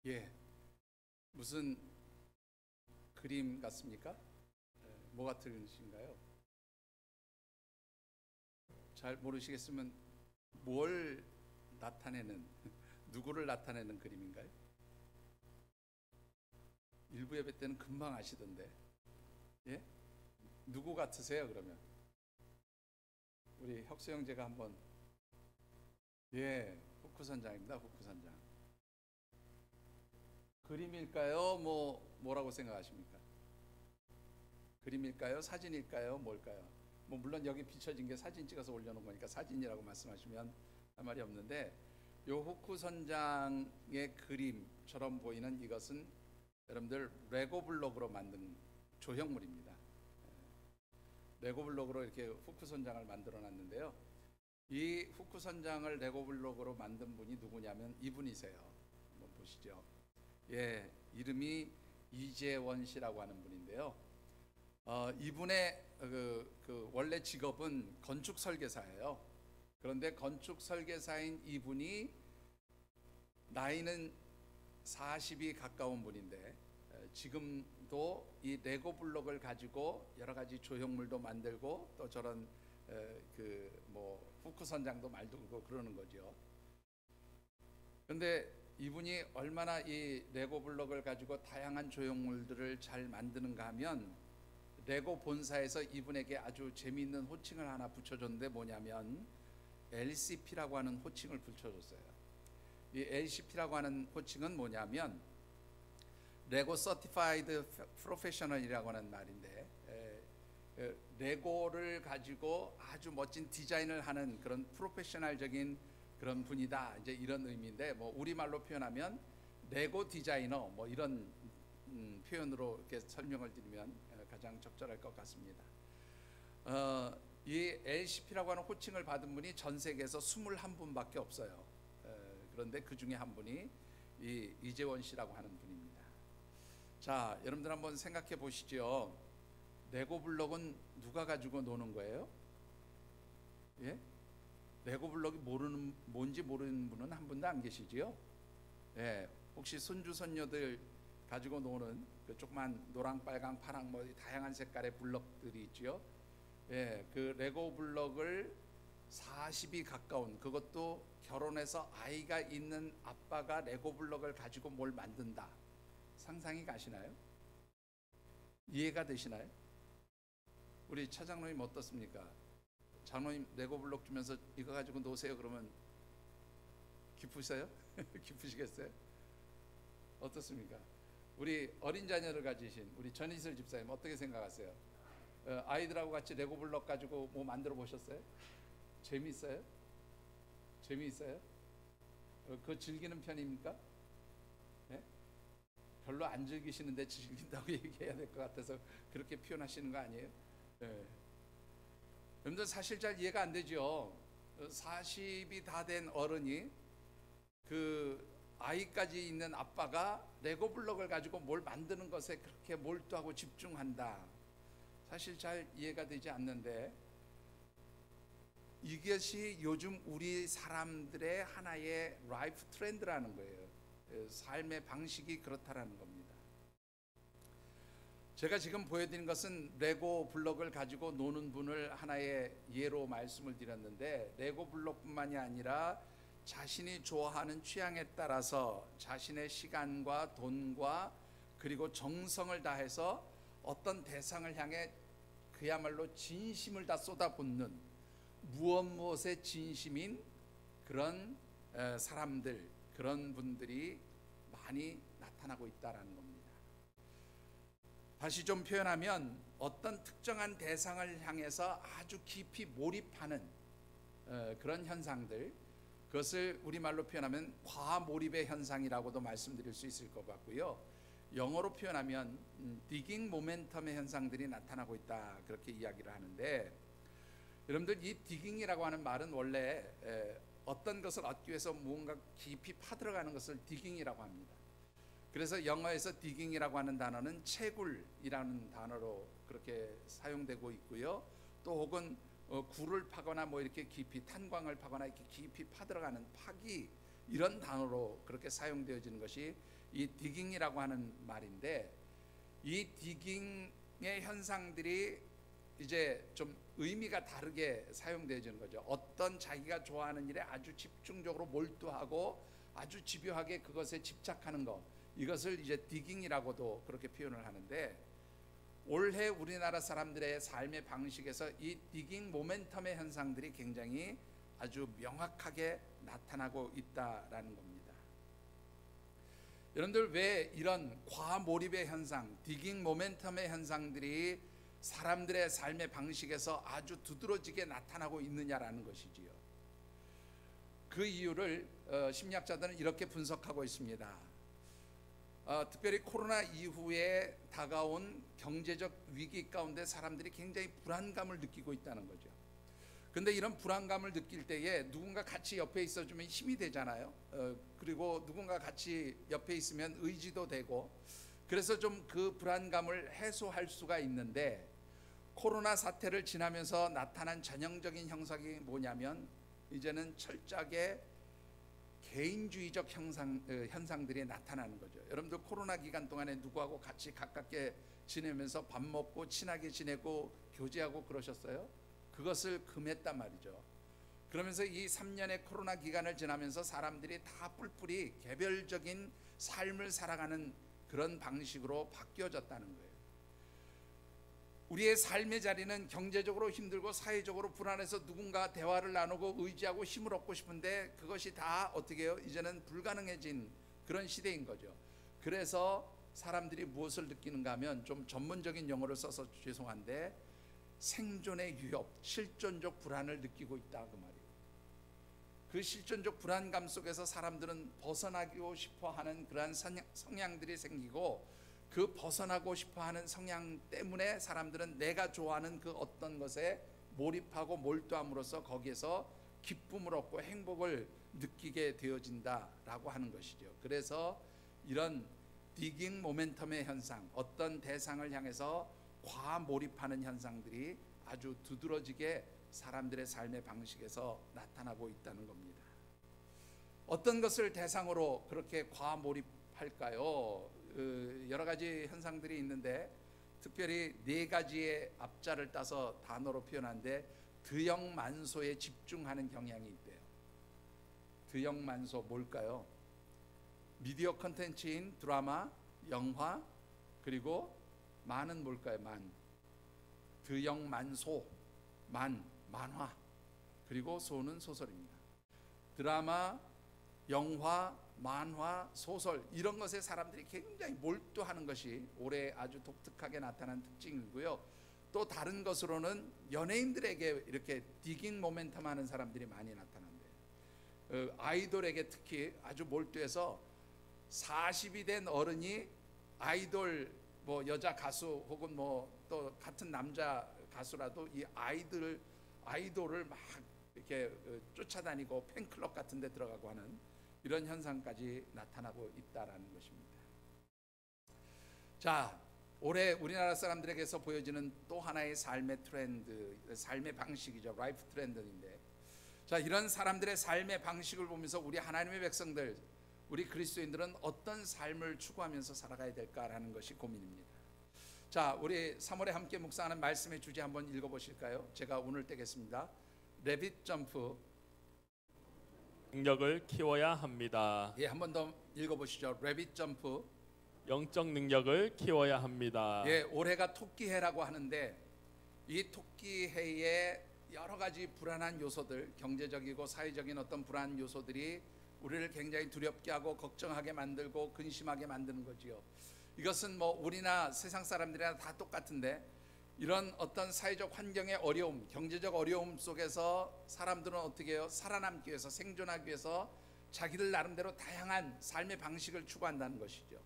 예, 무슨 그림 같습니까? 뭐 같은 것인가요? 잘 모르시겠으면 뭘 나타내는, 누구를 나타내는 그림인가요? 일부 예배 때는 금방 아시던데. 예? 누구 같으세요, 그러면? 우리 혁수 형제가 한번, 예, 후쿠 선장입니다, 후쿠 선장. 그림일까요? 뭐라고 생각하십니까? 그림일까요? 사진일까요? 뭘까요? 뭐 물론 여기 비춰진 게 사진 찍어서 올려놓은 거니까 사진이라고 말씀하시면 할 말이 없는데, 요 후쿠 선장의 그림처럼 보이는 이것은 여러분들 레고 블록으로 만든 조형물입니다. 레고 블록으로 이렇게 후쿠 선장을 만들어 놨는데요. 이 후쿠 선장을 레고 블록으로 만든 분이 누구냐면 이분이세요. 한번 보시죠. 예, 이름이 이재원 씨라고 하는 분인데요. 이분의 원래 직업은 건축 설계사예요. 그런데 건축 설계사인 이분이 나이는 40이 가까운 분인데 지금도 이 레고 블록을 가지고 여러 가지 조형물도 만들고 또 저런 후크 선장도 만들고 그러는 거죠. 그런데 이분이 얼마나 이 레고 블록을 가지고 다양한 조형물들을 잘 만드는가 하면 레고 본사에서 이분에게 아주 재미있는 호칭을 하나 붙여줬는데 뭐냐면 LCP라고 하는 호칭을 붙여줬어요. 이 LCP라고 하는 호칭은 뭐냐면 레고 서티파이드 프로페셔널이라고 하는 말인데 레고를 가지고 아주 멋진 디자인을 하는 그런 프로페셔널적인 그런 분이다, 이제 이런 의미인데, 뭐 우리말로 표현하면 레고 디자이너, 뭐 이런 표현으로 이렇게 설명을 드리면 가장 적절할 것 같습니다. 이 LCP라고 하는 호칭을 받은 분이 전 세계에서 21분밖에 없어요. 그런데 그 중에 한 분이 이 이재원 씨라고 하는 분입니다. 자, 여러분들 한번 생각해 보시죠. 레고 블록은 누가 가지고 노는 거예요? 예? 레고 블록이 뭔지 모르는 분은 한 분도 안 계시지요? 예, 혹시 손주 손녀들 가지고 노는 그 조그만 노랑, 빨강, 파랑 뭐 다양한 색깔의 블록들이 있지요. 예, 그 레고 블록을 40이 가까운, 그것도 결혼해서 아이가 있는 아빠가 레고 블록을 가지고 뭘 만든다. 상상이 가시나요? 이해가 되시나요? 우리 차장로님 어떻습니까? 장로님 레고 블록 주면서 이거 가지고 노세요 그러면 기쁘세요? 기쁘시겠어요? 어떻습니까? 우리 어린 자녀를 가지신 우리 전희슬 집사님 어떻게 생각하세요? 아이들하고 같이 레고 블록 가지고 뭐 만들어 보셨어요? 재미있어요? 재미있어요? 그거 즐기는 편입니까? 네? 별로 안 즐기시는데 즐긴다고 얘기해야 될 것 같아서 그렇게 표현하시는 거 아니에요? 네. 여러분들 사실 잘 이해가 안 되죠. 40이 다 된 어른이 그 아이까지 있는 아빠가 레고 블록을 가지고 뭘 만드는 것에 그렇게 몰두하고 집중한다. 사실 잘 이해가 되지 않는데 이것이 요즘 우리 사람들의 하나의 라이프 트렌드라는 거예요. 삶의 방식이 그렇다라는 겁니다. 제가 지금 보여드린 것은 레고 블록을 가지고 노는 분을 하나의 예로 말씀을 드렸는데, 레고 블록뿐만이 아니라 자신이 좋아하는 취향에 따라서 자신의 시간과 돈과 그리고 정성을 다해서 어떤 대상을 향해 그야말로 진심을 다 쏟아붓는, 무엇에 진심인 그런 사람들, 그런 분들이 많이 나타나고 있다는 겁니다. 다시 좀 표현하면 어떤 특정한 대상을 향해서 아주 깊이 몰입하는 그런 현상들, 그것을 우리말로 표현하면 과몰입의 현상이라고도 말씀드릴 수 있을 것 같고요. 영어로 표현하면 디깅 모멘텀의 현상들이 나타나고 있다, 그렇게 이야기를 하는데, 여러분들 이 디깅이라고 하는 말은 원래 어떤 것을 얻기 위해서 무언가 깊이 파들어가는 것을 디깅이라고 합니다. 그래서 영어에서 디깅이라고 하는 단어는 채굴이라는 단어로 그렇게 사용되고 있고요. 또 혹은 굴을 파거나 뭐 이렇게 깊이 탄광을 파거나 이렇게 깊이 파들어가는 파기, 이런 단어로 그렇게 사용되어지는 것이 이 디깅이라고 하는 말인데, 이 디깅의 현상들이 이제 좀 의미가 다르게 사용되어지는 거죠. 어떤 자기가 좋아하는 일에 아주 집중적으로 몰두하고 아주 집요하게 그것에 집착하는 것, 이것을 이제 디깅이라고도 그렇게 표현을 하는데, 올해 우리나라 사람들의 삶의 방식에서 이 디깅 모멘텀의 현상들이 굉장히 아주 명확하게 나타나고 있다라는 겁니다. 여러분들, 왜 이런 과몰입의 현상, 디깅 모멘텀의 현상들이 사람들의 삶의 방식에서 아주 두드러지게 나타나고 있느냐라는 것이지요. 그 이유를 심리학자들은 이렇게 분석하고 있습니다. 특별히 코로나 이후에 다가온 경제적 위기 가운데 사람들이 굉장히 불안감을 느끼고 있다는 거죠. 근데 이런 불안감을 느낄 때에 누군가 같이 옆에 있어주면 힘이 되잖아요. 그리고 누군가 같이 옆에 있으면 의지도 되고, 그래서 좀 그 불안감을 해소할 수가 있는데, 코로나 사태를 지나면서 나타난 전형적인 현상이 뭐냐면, 이제는 철저하게 개인주의적 현상들이 나타나는 거죠. 여러분들, 코로나 기간 동안에 누구하고 같이 가깝게 지내면서 밥 먹고 친하게 지내고 교제하고 그러셨어요? 그것을 금했단 말이죠. 그러면서 이 3년의 코로나 기간을 지나면서 사람들이 다 뿔뿔이 개별적인 삶을 살아가는 그런 방식으로 바뀌어졌다는 거예요. 우리의 삶의 자리는 경제적으로 힘들고 사회적으로 불안해서 누군가 대화를 나누고 의지하고 힘을 얻고 싶은데, 그것이 다 어떻게 해요? 이제는 불가능해진 그런 시대인 거죠. 그래서 사람들이 무엇을 느끼는가 하면, 좀 전문적인 용어를 써서 죄송한데, 생존의 위협, 실존적 불안을 느끼고 있다, 그 말이에요. 그 실존적 불안감 속에서 사람들은 벗어나고 싶어하는 그러한 성향들이 생기고, 그 벗어나고 싶어하는 성향 때문에 사람들은 내가 좋아하는 그 어떤 것에 몰입하고 몰두함으로써 거기에서 기쁨을 얻고 행복을 느끼게 되어진다라고 하는 것이죠. 그래서 이런 디깅 모멘텀의 현상, 어떤 대상을 향해서 과몰입하는 현상들이 아주 두드러지게 사람들의 삶의 방식에서 나타나고 있다는 겁니다. 어떤 것을 대상으로 그렇게 과몰입할까요? 여러 가지 현상들이 있는데, 특별히 네 가지의 앞자를 따서 단어로 표현한데, 드역만소에 집중하는 경향이 있대요. 드역만소 뭘까요? 미디어 컨텐츠인 드라마, 영화, 그리고 만은 뭘까요? 만. 드역만소, 만화, 그리고 소는 소설입니다. 드라마, 영화, 만화, 소설, 이런 것에 사람들이 굉장히 몰두하는 것이 올해 아주 독특하게 나타난 특징이고요. 또 다른 것으로는 연예인들에게 이렇게 디깅 모멘텀 하는 사람들이 많이 나타난대요. 아이돌에게 특히 아주 몰두해서 40이 된 어른이 아이돌, 뭐 여자 가수 혹은 뭐 또 같은 남자 가수라도 이 아이돌을 막 이렇게 쫓아다니고 팬클럽 같은 데 들어가고 하는 이런 현상까지 나타나고 있다라는 것입니다. 자, 올해 우리나라 사람들에게서 보여지는 또 하나의 삶의 트렌드, 삶의 방식이죠. 라이프 트렌드인데, 자, 이런 사람들의 삶의 방식을 보면서 우리 하나님의 백성들, 우리 그리스도인들은 어떤 삶을 추구하면서 살아가야 될까라는 것이 고민입니다. 자, 우리 3월에 함께 묵상하는 말씀의 주제 한번 읽어보실까요? 제가 오늘 떼겠습니다. 레빗 점프. 능력을 키워야 합니다. 예, 한 번 더 읽어보시죠. 레빗 점프. 영적 능력을 키워야 합니다. 예, 올해가 토끼해라고 하는데, 이 토끼해에 여러 가지 불안한 요소들, 경제적이고 사회적인 어떤 불안 요소들이 우리를 굉장히 두렵게 하고 걱정하게 만들고 근심하게 만드는 거지요. 이것은 뭐 우리나 세상 사람들이나 다 똑같은데, 이런 어떤 사회적 환경의 어려움, 경제적 어려움 속에서 사람들은 어떻게 해요? 살아남기 위해서, 생존하기 위해서 자기들 나름대로 다양한 삶의 방식을 추구한다는 것이죠.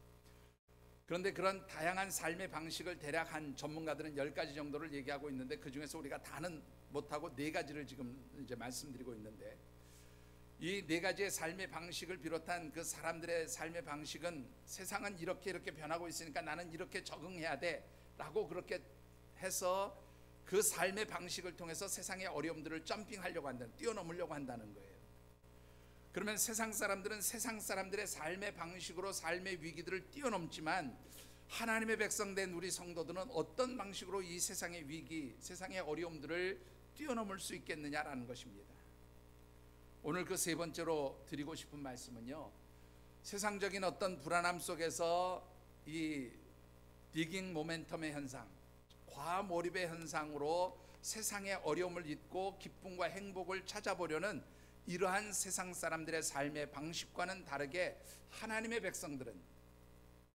그런데 그런 다양한 삶의 방식을 대략 한 전문가들은 10가지 정도를 얘기하고 있는데, 그 중에서 우리가 다는 못하고 4가지를 지금 이제 말씀드리고 있는데, 이 4가지의 삶의 방식을 비롯한 그 사람들의 삶의 방식은, 세상은 이렇게 변하고 있으니까 나는 이렇게 적응해야 돼 라고 그렇게 해서 그 삶의 방식을 통해서 세상의 어려움들을 점핑하려고 한다는, 뛰어넘으려고 한다는 거예요. 그러면 세상 사람들은 세상 사람들의 삶의 방식으로 삶의 위기들을 뛰어넘지만 하나님의 백성된 우리 성도들은 어떤 방식으로 이 세상의 위기, 세상의 어려움들을 뛰어넘을 수 있겠느냐라는 것입니다. 오늘 그 세 번째로 드리고 싶은 말씀은요, 세상적인 어떤 불안함 속에서 이 디깅 모멘텀의 현상, 과몰입의 현상으로 세상의 어려움을 잊고 기쁨과 행복을 찾아보려는 이러한 세상 사람들의 삶의 방식과는 다르게 하나님의 백성들은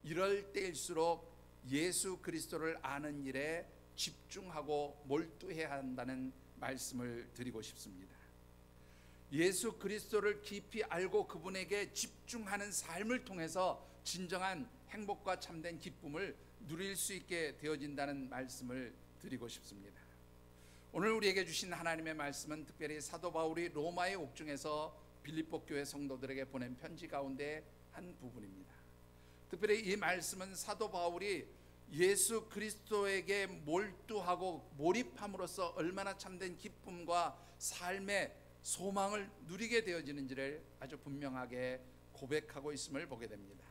이럴 때일수록 예수 그리스도를 아는 일에 집중하고 몰두해야 한다는 말씀을 드리고 싶습니다. 예수 그리스도를 깊이 알고 그분에게 집중하는 삶을 통해서 진정한 행복과 참된 기쁨을 누릴 수 있게 되어진다는 말씀을 드리고 싶습니다. 오늘 우리에게 주신 하나님의 말씀은 특별히 사도 바울이 로마의 옥중에서 빌립보 교회 성도들에게 보낸 편지 가운데 한 부분입니다. 특별히 이 말씀은 사도 바울이 예수 그리스도에게 몰두하고 몰입함으로써 얼마나 참된 기쁨과 삶의 소망을 누리게 되어지는지를 아주 분명하게 고백하고 있음을 보게 됩니다.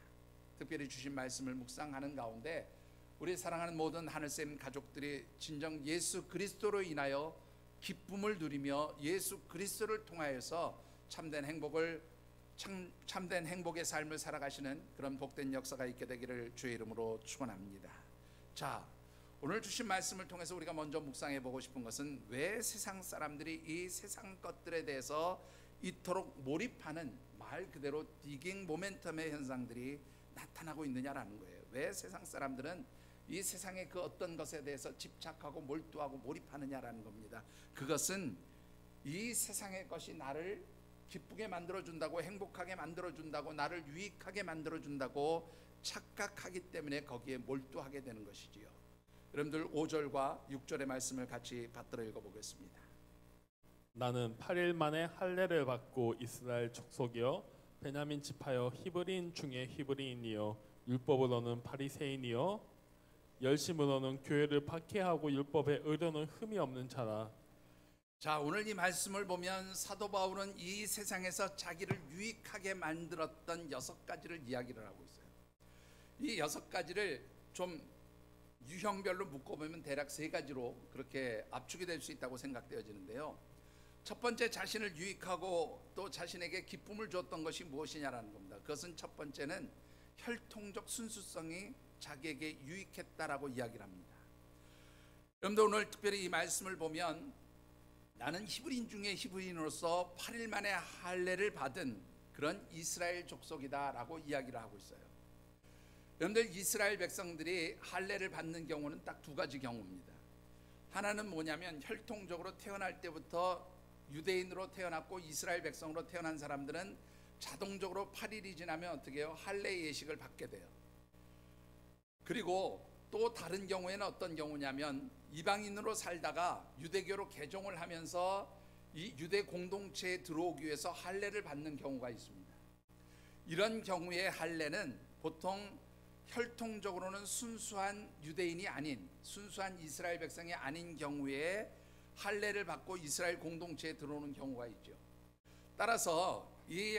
특별히 주신 말씀을 묵상하는 가운데 우리 사랑하는 모든 하늘샘 가족들이 진정 예수 그리스도로 인하여 기쁨을 누리며 예수 그리스도를 통하여서 참된 행복의 삶을 살아가시는 그런 복된 역사가 있게 되기를 주의 이름으로 축원합니다. 자, 오늘 주신 말씀을 통해서 우리가 먼저 묵상해 보고 싶은 것은 왜 세상 사람들이 이 세상 것들에 대해서 이토록 몰입하는 말 그대로 디깅 모멘텀의 현상들이 나타나고 있느냐라는 거예요. 왜 세상 사람들은 이 세상의 그 어떤 것에 대해서 집착하고 몰두하고 몰입하느냐라는 겁니다. 그것은 이 세상의 것이 나를 기쁘게 만들어준다고, 행복하게 만들어준다고, 나를 유익하게 만들어준다고 착각하기 때문에 거기에 몰두하게 되는 것이지요. 여러분들 5절과 6절의 말씀을 같이 받들어 읽어보겠습니다. 나는 8일 만에 할례를 받고 이스라엘 족속이요 베냐민 지파여 히브리인 중에 히브리인이요 율법으로는 바리새인이요 열심으로는 교회를 박해하고 율법에 의로는 흠이 없는 자라. 자, 오늘 이 말씀을 보면 사도 바울은 이 세상에서 자기를 유익하게 만들었던 6가지를 이야기를 하고 있어요. 이 6가지를 좀 유형별로 묶어보면 대략 3가지로 그렇게 압축이 될 수 있다고 생각되어지는데요. 첫 번째, 자신을 유익하고 또 자신에게 기쁨을 줬던 것이 무엇이냐라는 겁니다. 그것은 첫 번째는 혈통적 순수성이 자기에게 유익했다라고 이야기를 합니다. 여러분들 오늘 특별히 이 말씀을 보면 나는 히브리인 중에 히브리인으로서 8일 만에 할례를 받은 그런 이스라엘 족속이다라고 이야기를 하고 있어요. 여러분들 이스라엘 백성들이 할례를 받는 경우는 딱 2가지 경우입니다. 하나는 뭐냐면 혈통적으로 태어날 때부터 유대인으로 태어났고 이스라엘 백성으로 태어난 사람들은 자동적으로 8일이 지나면 어떻게 해요? 할례 예식을 받게 돼요. 그리고 또 다른 경우에는 어떤 경우냐면 이방인으로 살다가 유대교로 개종을 하면서 이 유대 공동체에 들어오기 위해서 할례를 받는 경우가 있습니다. 이런 경우의 할례는 보통 혈통적으로는 순수한 유대인이 아닌, 순수한 이스라엘 백성이 아닌 경우에 할례를 받고 이스라엘 공동체에 들어오는 경우가 있죠. 따라서 이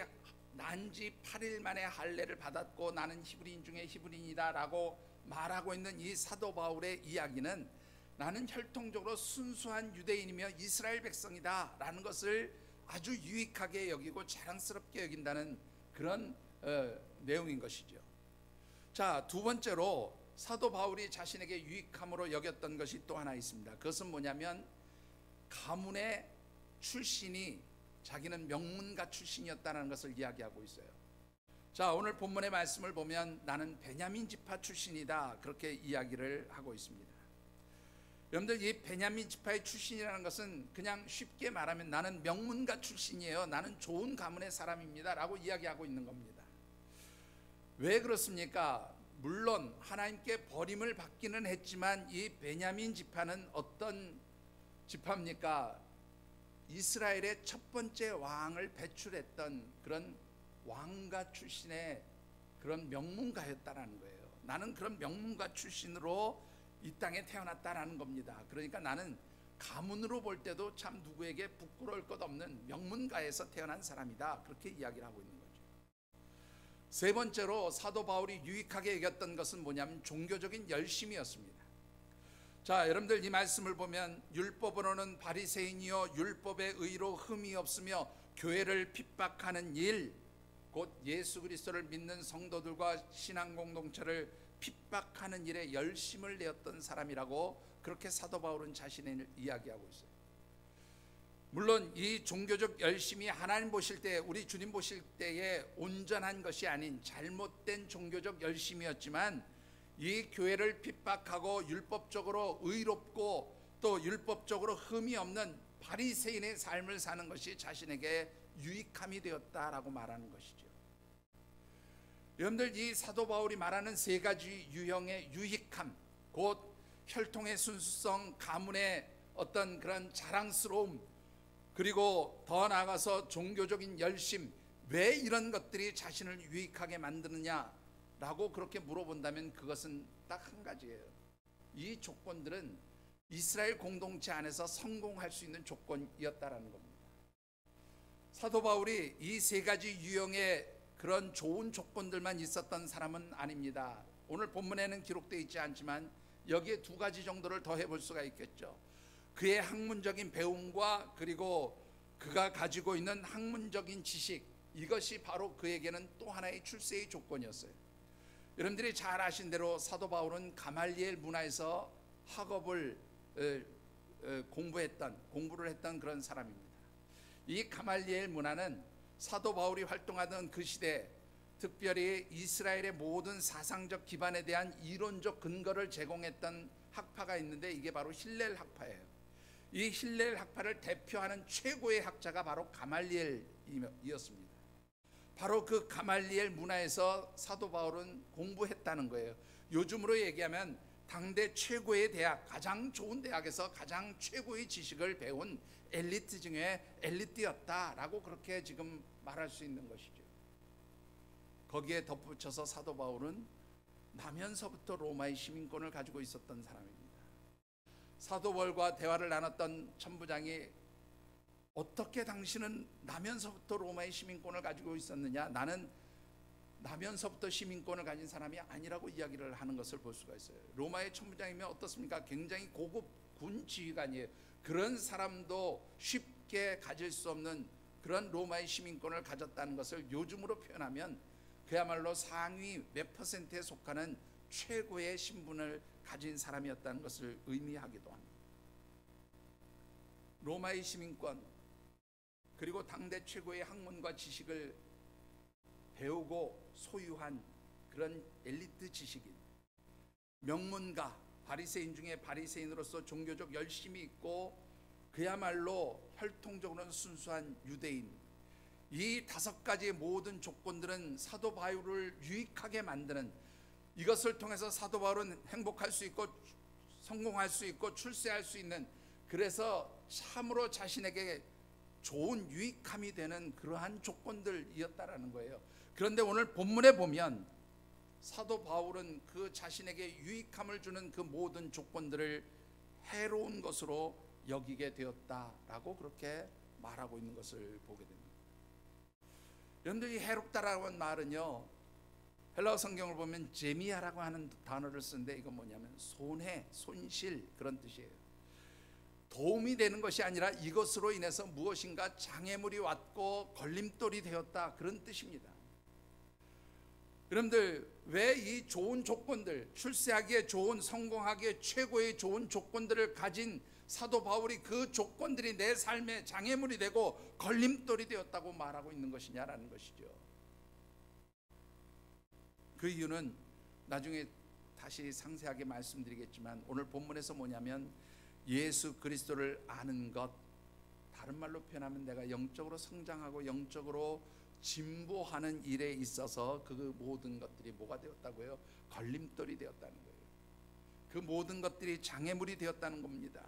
난지 8일 만에 할례를 받았고 나는 히브리인 중에 히브리인이다라고 말하고 있는 이 사도 바울의 이야기는 나는 혈통적으로 순수한 유대인이며 이스라엘 백성이다 라는 것을 아주 유익하게 여기고 자랑스럽게 여긴다는 그런 내용인 것이죠. 자, 2번째로 사도 바울이 자신에게 유익함으로 여겼던 것이 또 하나 있습니다. 그것은 뭐냐면 가문의 출신이 자기는 명문가 출신이었다는 것을 이야기하고 있어요. 자, 오늘 본문의 말씀을 보면 나는 베냐민 지파 출신이다 그렇게 이야기를 하고 있습니다. 여러분들 이 베냐민 지파의 출신이라는 것은 그냥 쉽게 말하면 나는 명문가 출신이에요, 나는 좋은 가문의 사람입니다 라고 이야기하고 있는 겁니다. 왜 그렇습니까? 물론 하나님께 버림을 받기는 했지만 이 베냐민 지파는 어떤 지파입니까? 이스라엘의 첫 번째 왕을 배출했던 그런 왕가 출신의 그런 명문가였다라는 거예요. 나는 그런 명문가 출신으로 이 땅에 태어났다라는 겁니다. 그러니까 나는 가문으로 볼 때도 참 누구에게 부끄러울 것 없는 명문가에서 태어난 사람이다, 그렇게 이야기를 하고 있는 거죠. 세 번째로 사도 바울이 유익하게 여겼던 것은 뭐냐면 종교적인 열심이었습니다. 자, 여러분들 이 말씀을 보면 율법으로는 바리새인이요 율법의 의로 흠이 없으며 교회를 핍박하는 일, 곧 예수 그리스도를 믿는 성도들과 신앙 공동체를 핍박하는 일에 열심을 내었던 사람이라고 그렇게 사도 바울은 자신을 이야기하고 있어요. 물론 이 종교적 열심이 하나님 보실 때, 우리 주님 보실 때에 온전한 것이 아닌 잘못된 종교적 열심이었지만, 이 교회를 핍박하고 율법적으로 의롭고 또 율법적으로 흠이 없는 바리새인의 삶을 사는 것이 자신에게 유익함이 되었다라고 말하는 것이죠. 여러분들, 이 사도 바울이 말하는 세 가지 유형의 유익함, 곧 혈통의 순수성, 가문의 어떤 그런 자랑스러움, 그리고 더 나아가서 종교적인 열심, 왜 이런 것들이 자신을 유익하게 만드느냐라고 그렇게 물어본다면 그것은 딱 한 가지예요. 이 조건들은 이스라엘 공동체 안에서 성공할 수 있는 조건이었다라는 겁니다. 사도 바울이 이 세 가지 유형의 그런 좋은 조건들만 있었던 사람은 아닙니다. 오늘 본문에는 기록되어 있지 않지만 여기에 두 가지 정도를 더 해볼 수가 있겠죠. 그의 학문적인 배움과 그리고 그가 가지고 있는 학문적인 지식, 이것이 바로 그에게는 또 하나의 출세의 조건이었어요. 여러분들이 잘 아신 대로 사도 바울은 가말리엘 문화에서 학업을 공부를 했던 그런 사람입니다. 이 가말리엘 문화는 사도 바울이 활동하던 그 시대, 특별히 이스라엘의 모든 사상적 기반에 대한 이론적 근거를 제공했던 학파가 있는데, 이게 바로 힐렐 학파예요. 이 힐렐 학파를 대표하는 최고의 학자가 바로 가말리엘이었습니다. 바로 그 가말리엘 문화에서 사도 바울은 공부했다는 거예요. 요즘으로 얘기하면 당대 최고의 대학, 가장 좋은 대학에서 가장 최고의 지식을 배운 엘리트 중에 엘리트였다라고 그렇게 지금 말할 수 있는 것이죠. 거기에 덧붙여서 사도 바울은 나면서부터 로마의 시민권을 가지고 있었던 사람입니다. 사도 바울과 대화를 나눴던 천부장이 어떻게 당신은 나면서부터 로마의 시민권을 가지고 있었느냐, 나는 나면서부터 시민권을 가진 사람이 아니라고 이야기를 하는 것을 볼 수가 있어요. 로마의 천부장이면 어떻습니까? 굉장히 고급 군 지휘관이에요. 그런 사람도 쉽게 가질 수 없는 그런 로마의 시민권을 가졌다는 것을 요즘으로 표현하면 그야말로 상위 몇 %에 속하는 최고의 신분을 가진 사람이었다는 것을 의미하기도 합니다. 로마의 시민권, 그리고 당대 최고의 학문과 지식을 배우고 소유한 그런 엘리트 지식인, 명문가, 바리새인 중에 바리새인으로서 종교적 열심이 있고 그야말로 혈통적으로는 순수한 유대인, 이 5가지의 모든 조건들은 사도 바울을 유익하게 만드는, 이것을 통해서 사도 바울은 행복할 수 있고 성공할 수 있고 출세할 수 있는, 그래서 참으로 자신에게 좋은 유익함이 되는 그러한 조건들이었다라는 거예요. 그런데 오늘 본문에 보면 사도 바울은 그 자신에게 유익함을 주는 그 모든 조건들을 해로운 것으로 여기게 되었다라고 그렇게 말하고 있는 것을 보게 됩니다. 여러분들, 이 해롭다라고 하는 말은요, 헬라어 성경을 보면 제미아라고 하는 단어를 쓰는데, 이건 뭐냐면 손해, 손실, 그런 뜻이에요. 도움이 되는 것이 아니라 이것으로 인해서 무엇인가 장애물이 왔고 걸림돌이 되었다, 그런 뜻입니다. 여러분들, 왜 이 좋은 조건들, 출세하기에 좋은, 성공하기에 최고의 좋은 조건들을 가진 사도 바울이 그 조건들이 내 삶에 장애물이 되고 걸림돌이 되었다고 말하고 있는 것이냐라는 것이죠. 그 이유는 나중에 다시 상세하게 말씀드리겠지만, 오늘 본문에서 뭐냐면 예수 그리스도를 아는 것, 다른 말로 표현하면 내가 영적으로 성장하고 영적으로 진보하는 일에 있어서 그 모든 것들이 뭐가 되었다고요? 걸림돌이 되었다는 거예요. 그 모든 것들이 장애물이 되었다는 겁니다.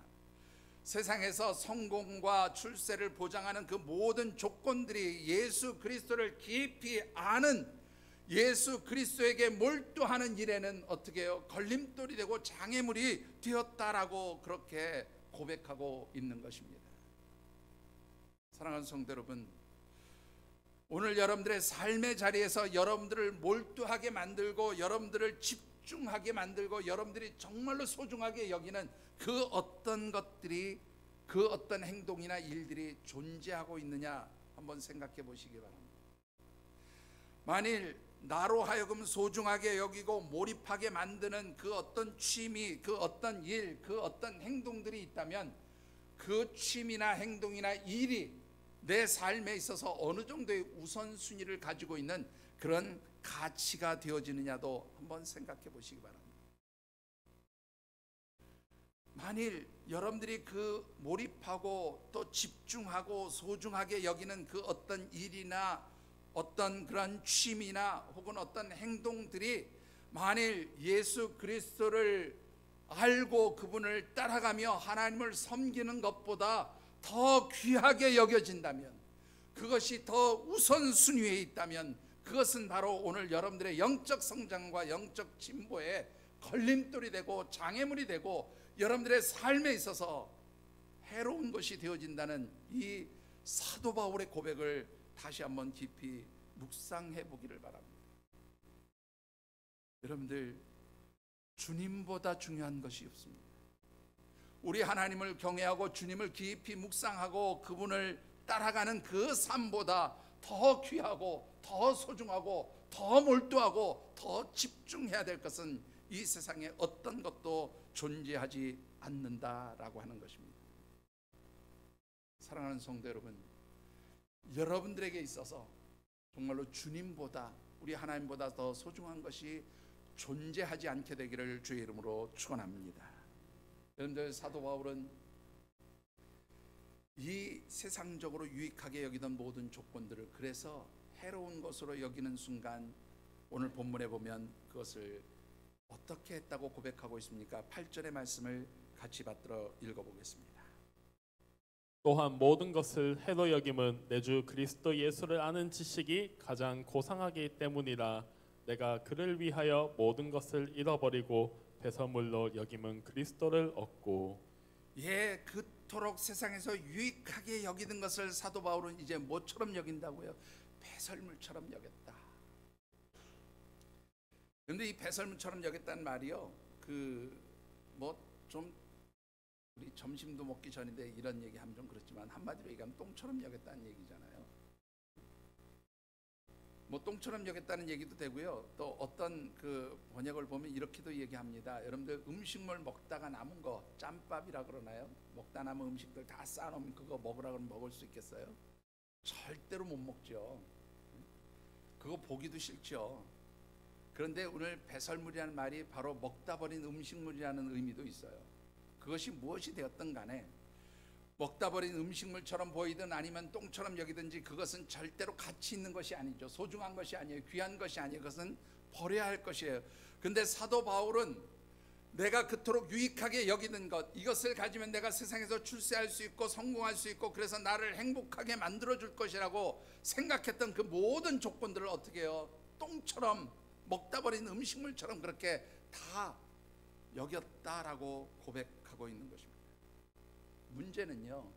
세상에서 성공과 출세를 보장하는 그 모든 조건들이 예수 그리스도를 깊이 아는, 예수 그리스도에게 몰두하는 일에는 어떻게 해요? 걸림돌이 되고 장애물이 되었다라고 그렇게 고백하고 있는 것입니다. 사랑하는 성도 여러분, 오늘 여러분들의 삶의 자리에서 여러분들을 몰두하게 만들고 여러분들을 집중하게 만들고 여러분들이 정말로 소중하게 여기는 그 어떤 것들이, 그 어떤 행동이나 일들이 존재하고 있느냐 한번 생각해 보시기 바랍니다. 만일 나로 하여금 소중하게 여기고 몰입하게 만드는 그 어떤 취미, 그 어떤 일, 그 어떤 행동들이 있다면 그 취미나 행동이나 일이 내 삶에 있어서 어느 정도의 우선순위를 가지고 있는 그런 가치가 되어지느냐도 한번 생각해 보시기 바랍니다. 만일 여러분들이 그 몰입하고 또 집중하고 소중하게 여기는 그 어떤 일이나 어떤 그런 취미나 혹은 어떤 행동들이 만일 예수 그리스도를 알고 그분을 따라가며 하나님을 섬기는 것보다 더 귀하게 여겨진다면, 그것이 더 우선순위에 있다면 그것은 바로 오늘 여러분들의 영적 성장과 영적 진보에 걸림돌이 되고 장애물이 되고 여러분들의 삶에 있어서 해로운 것이 되어진다는 이 사도 바울의 고백을 다시 한번 깊이 묵상해 보기를 바랍니다. 여러분들, 주님보다 중요한 것이 없습니다. 우리 하나님을 경외하고 주님을 깊이 묵상하고 그분을 따라가는 그 삶보다 더 귀하고 더 소중하고 더 몰두하고 더 집중해야 될 것은 이 세상에 어떤 것도 존재하지 않는다라고 하는 것입니다. 사랑하는 성도 여러분, 여러분들에게 있어서 정말로 주님보다, 우리 하나님보다 더 소중한 것이 존재하지 않게 되기를 주의 이름으로 축원합니다. 여러분들, 사도 바울은 이 세상적으로 유익하게 여기던 모든 조건들을 그래서 해로운 것으로 여기는 순간 오늘 본문에 보면 그것을 어떻게 했다고 고백하고 있습니까? 8절의 말씀을 같이 받들어 읽어보겠습니다. 또한 모든 것을 해로 여김은 내 주 그리스도 예수를 아는 지식이 가장 고상하기 때문이라. 내가 그를 위하여 모든 것을 잃어버리고 배설물로 여김은 그리스도를 얻고. 예, 그토록 세상에서 유익하게 여기는 것을 사도 바울은 이제 뭐처럼 여긴다고요? 배설물처럼 여겼다. 그런데 이 배설물처럼 여겼다는 말이요, 좀 우리 점심도 먹기 전인데 이런 얘기하면 좀 그렇지만 한마디로 얘기하면 똥처럼 여겼다는 얘기잖아요. 뭐 똥처럼 여겼다는 얘기도 되고요. 또 어떤 그 번역을 보면 이렇게도 얘기합니다. 여러분들, 음식물 먹다가 남은 거 짬밥이라 그러나요? 먹다 남은 음식들 다 쌓아놓으면 그거 먹으라 그러면 먹을 수 있겠어요? 절대로 못 먹죠. 그거 보기도 싫죠. 그런데 오늘 배설물이라는 말이 바로 먹다 버린 음식물이라는 의미도 있어요. 그것이 무엇이 되었든 간에 먹다 버린 음식물처럼 보이든 아니면 똥처럼 여기든지 그것은 절대로 가치 있는 것이 아니죠. 소중한 것이 아니에요. 귀한 것이 아니에요. 그것은 버려야 할 것이에요. 근데 사도 바울은 내가 그토록 유익하게 여기는 것, 이것을 가지면 내가 세상에서 출세할 수 있고 성공할 수 있고 그래서 나를 행복하게 만들어줄 것이라고 생각했던 그 모든 조건들을 어떻게 해요? 똥처럼, 먹다 버린 음식물처럼 그렇게 다 여겼다라고 고백하고 있는 것입니다. 문제는요,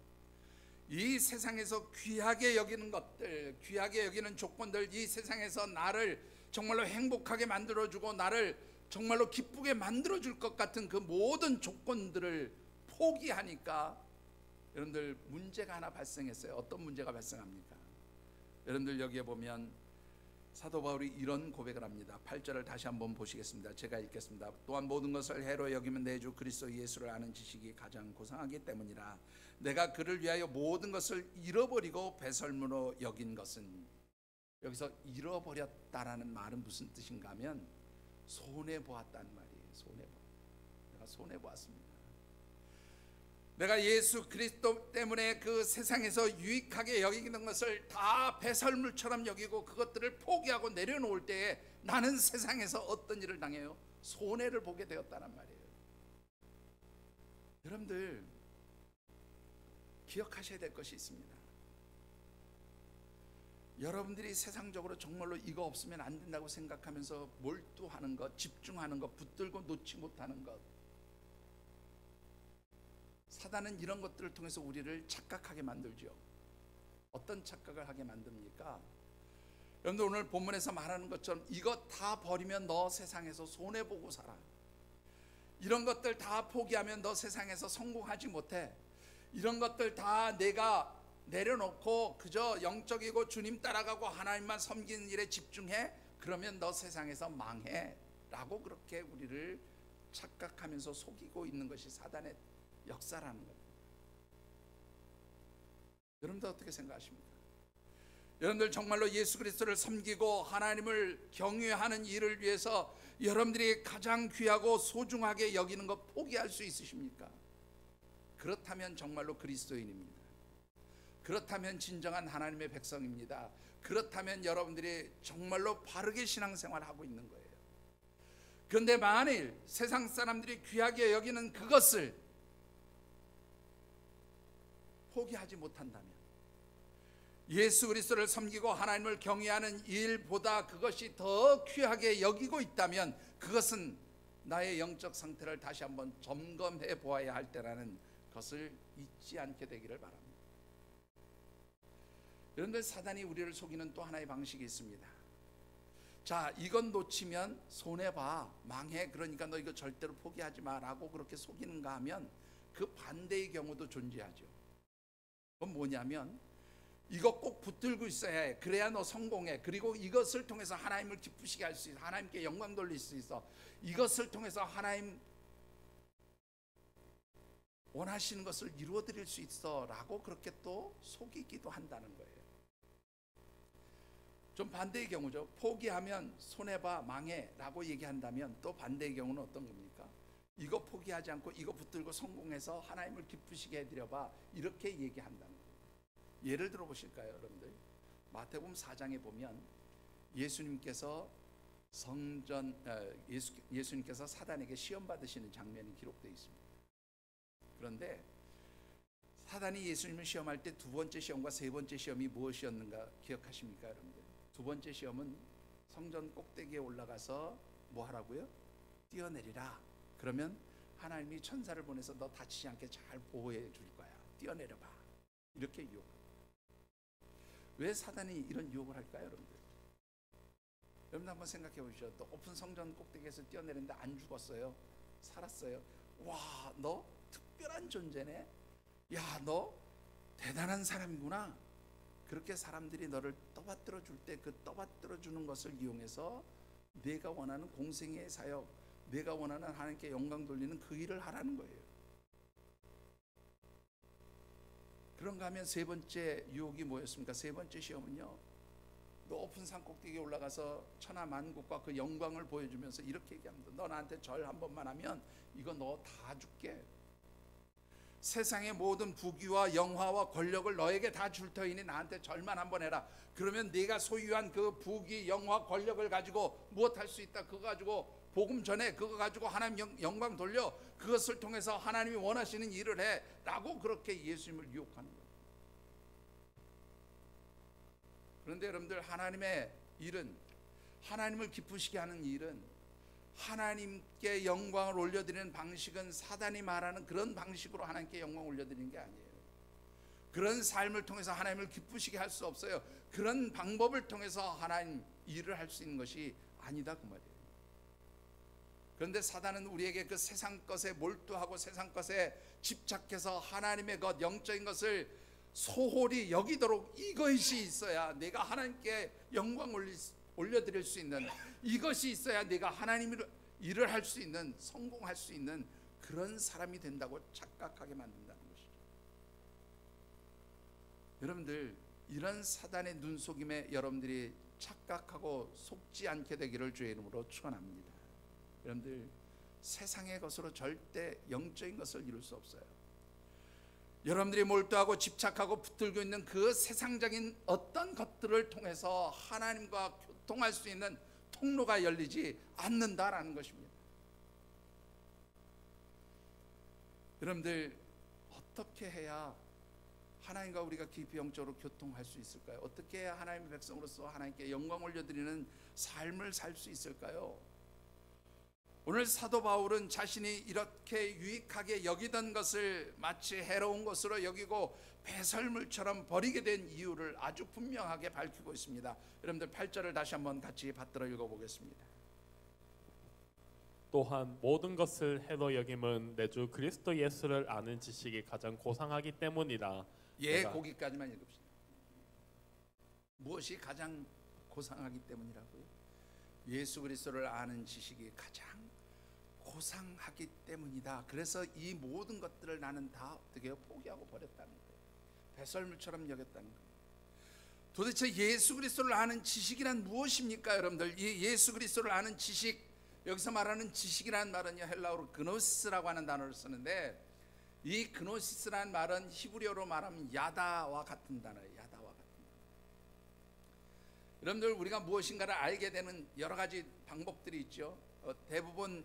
이 세상에서 귀하게 여기는 것들, 귀하게 여기는 조건들, 이 세상에서 나를 정말로 행복하게 만들어주고 나를 정말로 기쁘게 만들어줄 것 같은 그 모든 조건들을 포기하니까 여러분들 문제가 하나 발생했어요. 어떤 문제가 발생합니까? 여러분들 여기에 보면 사도 바울이 이런 고백을 합니다. 8절을 다시 한번 보시겠습니다. 제가 읽겠습니다. 또한 모든 것을 해로 여기면 내 주 그리스도 예수를 아는 지식이 가장 고상하기 때문이라. 내가 그를 위하여 모든 것을 잃어버리고 배설물로 여긴 것은, 여기서 잃어버렸다라는 말은 무슨 뜻인가 하면 손해보았다는 말이에요. 내가 손해보았습니다. 내가 예수 그리스도 때문에 그 세상에서 유익하게 여기는 것을 다 배설물처럼 여기고 그것들을 포기하고 내려놓을 때에 나는 세상에서 어떤 일을 당해요? 손해를 보게 되었다는 말이에요. 여러분들, 기억하셔야 될 것이 있습니다. 여러분들이 세상적으로 정말로 이거 없으면 안 된다고 생각하면서 몰두하는 것, 집중하는 것, 붙들고 놓지 못하는 것, 사단은 이런 것들을 통해서 우리를 착각하게 만들죠. 어떤 착각을 하게 만듭니까? 여러분들 오늘 본문에서 말하는 것처럼 이것 다 버리면 너 세상에서 손해보고 살아. 이런 것들 다 포기하면 너 세상에서 성공하지 못해. 이런 것들 다 내가 내려놓고 그저 영적이고 주님 따라가고 하나님만 섬기는 일에 집중해. 그러면 너 세상에서 망해 라고 그렇게 우리를 착각하면서 속이고 있는 것이 사단의 역사라는 겁니다. 여러분들 어떻게 생각하십니까? 여러분들 정말로 예수 그리스도를 섬기고 하나님을 경외하는 일을 위해서 여러분들이 가장 귀하고 소중하게 여기는 것 포기할 수 있으십니까? 그렇다면 정말로 그리스도인입니다. 그렇다면 진정한 하나님의 백성입니다. 그렇다면 여러분들이 정말로 바르게 신앙생활을 하고 있는 거예요. 그런데 만일 세상 사람들이 귀하게 여기는 그것을 포기하지 못한다면, 예수 그리스도를 섬기고 하나님을 경외하는 일보다 그것이 더 귀하게 여기고 있다면 그것은 나의 영적 상태를 다시 한번 점검해 보아야 할 때라는 것을 잊지 않게 되기를 바랍니다. 여러분들, 사단이 우리를 속이는 또 하나의 방식이 있습니다. 자, 이건 놓치면 손해봐, 망해, 그러니까 너 이거 절대로 포기하지 마 라고 그렇게 속이는가 하면 그 반대의 경우도 존재하죠. 그건 뭐냐면 이거 꼭 붙들고 있어야 해. 그래야 너 성공해. 그리고 이것을 통해서 하나님을 기쁘시게 할 수 있어. 하나님께 영광 돌릴 수 있어. 이것을 통해서 하나님 원하시는 것을 이루어 드릴 수 있어 라고 그렇게 또 속이기도 한다는 거예요. 좀 반대의 경우죠. 포기하면 손해봐, 망해 라고 얘기한다면 또 반대의 경우는 어떤 겁니까? 이거 포기하지 않고 이거 붙들고 성공해서 하나님을 기쁘시게 해드려봐, 이렇게 얘기한다는 거예요. 예를 들어 보실까요, 여러분들? 마태복음 4장에 보면 예수님께서 예수님께서 사단에게 시험 받으시는 장면이 기록되어 있습니다. 그런데 사단이 예수님을 시험할 때 두 번째 시험과 세 번째 시험이 무엇이었는가 기억하십니까, 여러분들? 두 번째 시험은 성전 꼭대기에 올라가서 뭐 하라고요? 뛰어내리라. 그러면 하나님이 천사를 보내서 너 다치지 않게 잘 보호해 줄 거야. 뛰어내려봐. 이렇게 유혹합니다. 왜 사단이 이런 유혹을 할까요, 여러분들? 여러분 한번 생각해 보시죠. 높은 성전 꼭대기에서 뛰어내렸는데 안 죽었어요. 살았어요. 와, 너 특별한 존재네. 야, 너 대단한 사람이구나. 그렇게 사람들이 너를 떠받들어 줄 때 그 떠받들어 주는 것을 이용해서 내가 원하는 공생의 사역, 내가 원하는 하나님께 영광 돌리는 그 일을 하라는 거예요. 그런가 하면 세 번째 유혹이 뭐였습니까? 세 번째 시험은요, 높은 산 꼭대기에 올라가서 천하 만국과 그 영광을 보여주면서 이렇게 얘기합니다. 너 나한테 절 한 번만 하면 이거 너 다 줄게. 세상의 모든 부귀와 영화와 권력을 너에게 다 줄 터이니 나한테 절만 한번 해라. 그러면 네가 소유한 그 부귀, 영화, 권력을 가지고 무엇할 수 있다. 그거 가지고 복음 전해. 그거 가지고 하나님 영광 돌려. 그것을 통해서 하나님이 원하시는 일을 해 라고 그렇게 예수님을 유혹하는 거예요. 그런데 여러분들, 하나님의 일은, 하나님을 기쁘시게 하는 일은, 하나님께 영광을 올려드리는 방식은 사단이 말하는 그런 방식으로 하나님께 영광을 올려드리는 게 아니에요. 그런 삶을 통해서 하나님을 기쁘시게 할 수 없어요. 그런 방법을 통해서 하나님 일을 할 수 있는 것이 아니다, 그 말이에요. 그런데 사단은 우리에게 그 세상 것에 몰두하고 세상 것에 집착해서 하나님의 것, 영적인 것을 소홀히 여기도록 이것이 있어야 내가 하나님께 영광 올려드릴 수 있는, 이것이 있어야 내가 하나님의 일을 할 수 있는, 성공할 수 있는 그런 사람이 된다고 착각하게 만든다는 것이죠. 여러분들, 이런 사단의 눈속임에 여러분들이 착각하고 속지 않게 되기를 주의 이름으로 축원합니다. 여러분들, 세상의 것으로 절대 영적인 것을 이룰 수 없어요. 여러분들이 몰두하고 집착하고 붙들고 있는 그 세상적인 어떤 것들을 통해서 하나님과 교통할 수 있는 통로가 열리지 않는다라는 것입니다. 여러분들, 어떻게 해야 하나님과 우리가 깊이 영적으로 교통할 수 있을까요? 어떻게 해야 하나님의 백성으로서 하나님께 영광 올려드리는 삶을 살 수 있을까요? 오늘 사도 바울은 자신이 이렇게 유익하게 여기던 것을 마치 해로운 것으로 여기고 배설물처럼 버리게 된 이유를 아주 분명하게 밝히고 있습니다. 여러분들 8절을 다시 한번 같이 받들어 읽어보겠습니다. 또한 모든 것을 해로 여김은 내 주 그리스도 예수를 아는 지식이 가장 고상하기 때문이라. 예, 거기까지만 읽읍시다. 무엇이 가장 고상하기 때문이라고요? 예수 그리스도를 아는 지식이 가장 고상하기 때문이다. 그래서 이 모든 것들을 나는 다 어떻게 해요? 포기하고 버렸다는 거예요. 배설물처럼 여겼다는 거예요. 도대체 예수 그리스도를 아는 지식이란 무엇입니까? 여러분들, 이 예수 그리스도를 아는 지식, 여기서 말하는 지식이란 말은요, 헬라어로 그노시스라고 하는 단어를 쓰는데, 이 그노시스란 말은 히브리어로 말하면 야다와 같은 단어예요. 야다와 같은 단어. 여러분들, 우리가 무엇인가를 알게 되는 여러 가지 방법들이 있죠. 대부분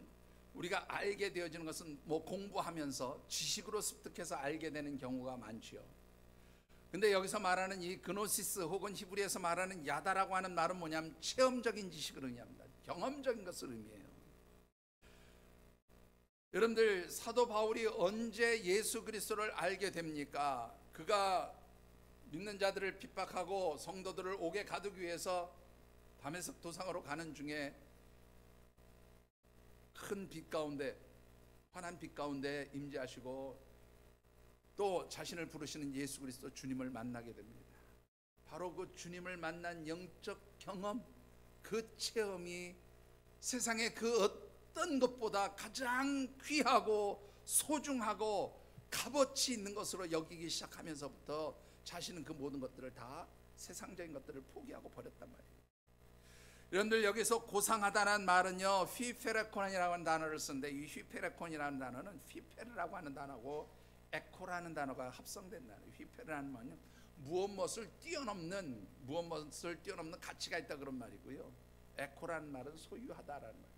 우리가 알게 되어지는 것은 뭐 공부하면서 지식으로 습득해서 알게 되는 경우가 많지요. 근데 여기서 말하는 이 그노시스 혹은 히브리에서 말하는 야다라고 하는 말은 뭐냐면 체험적인 지식을 의미합니다. 경험적인 것을 의미해요. 여러분들, 사도 바울이 언제 예수 그리스도를 알게 됩니까? 그가 믿는 자들을 핍박하고 성도들을 옥에 가두기 위해서 다메섹 도상으로 가는 중에 큰 빛 가운데, 환한 빛 가운데 임재하시고 또 자신을 부르시는 예수 그리스도 주님을 만나게 됩니다. 바로 그 주님을 만난 영적 경험, 그 체험이 세상의 그 어떤 것보다 가장 귀하고 소중하고 값어치 있는 것으로 여기기 시작하면서부터 자신은 그 모든 것들을 다, 세상적인 것들을 포기하고 버렸단 말이에요. 여러분들, 여기서 고상하다는 말은요, 휘페레콘이라고 하는 단어를 쓰는데, 이 휘페레콘이라는 단어는 휘페르라고 하는 단어고 에코라는 단어가 합성된 단어예요. 휘페르라는 말은 무엇을 뛰어넘는 가치가 있다 그런 말이고요. 에코라는 말은 소유하다라는 말이에요.